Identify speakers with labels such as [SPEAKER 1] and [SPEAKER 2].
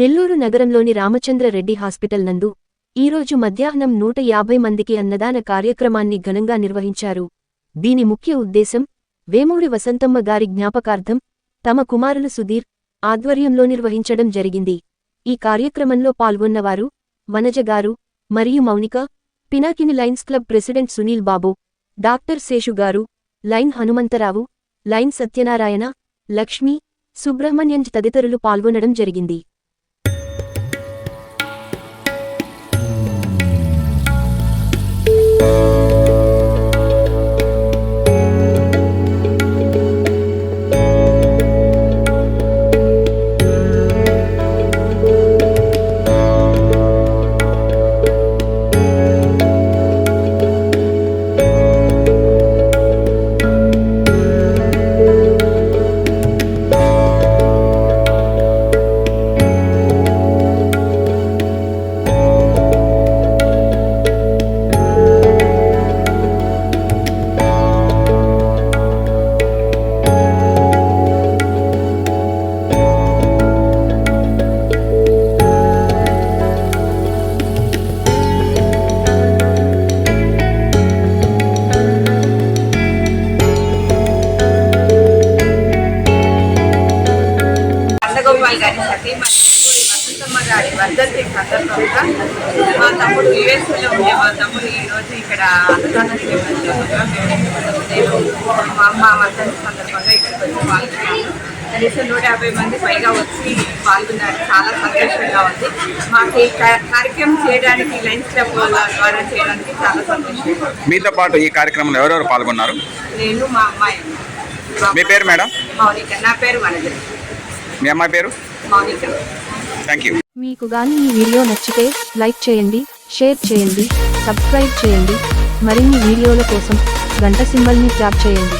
[SPEAKER 1] నెల్లూరు నగరంలోని రామచంద్ర రెడ్డి హాస్పిటల్ నందు ఈరోజు మధ్యాహ్నం 150 మందికి అన్నదాన కార్యక్రమాన్ని ఘనంగా నిర్వహించారు. దీని ముఖ్య ఉద్దేశం వేమూరి వసంతమ్మ గారి జ్ఞాపకార్థం తమ కుమారులు సుధీర్ ఆధ్వర్యంలో నిర్వహించడం జరిగింది. ఈ కార్యక్రమంలో పాల్గొన్నవారు వనజ గారు మరియు Mounika, Pinakini lions club president Sunil Babu, doctor Seshu గారు, లైన్ హనుమంతరావు, లైన్ సత్యనారాయణ, లక్ష్మి, సుబ్రహ్మణ్యంజ్ తదితరులు పాల్గొనడం జరిగింది.
[SPEAKER 2] గారి సతీమణి వసంతమ్మ గారి వర్ధంతి సందర్భంగా మా తమ్ముడు యుఎస్లో ఉండే మా తమ్ముడు ఈరోజు ఇక్కడ అన్నదాన నేను మా అమ్మ వర్ధంతి సందర్భంగా ఇక్కడికి వచ్చి పాల్గొన్నాను. కనీసం 150 మంది పైగా వచ్చి పాల్గొన్నారు. చాలా సంతోషంగా ఉంది. మాకు ఈ కార్యక్రమం చేయడానికి లయన్స్ క్లబ్ ద్వారా చేయడానికి చాలా సంతోషంగా.
[SPEAKER 3] మీతో పాటు ఈ కార్యక్రమంలో ఎవరెవరు పాల్గొన్నారు?
[SPEAKER 2] నేను, మా అమ్మాయి.
[SPEAKER 3] మీ పేరు మేడం?
[SPEAKER 2] మౌనిక. నా పేరు వనజ.
[SPEAKER 3] మీ అమ్మాయి పేరు?
[SPEAKER 2] మౌనిక.
[SPEAKER 3] Thank you.
[SPEAKER 1] మీకు గాని ఈ వీడియో నచ్చితే లైక్ చేయండి, షేర్ చేయండి, సబ్స్క్రైబ్ చేయండి. మరిన్ని వీడియోల కోసం గంట సింబల్ని ట్యాప్ చేయండి.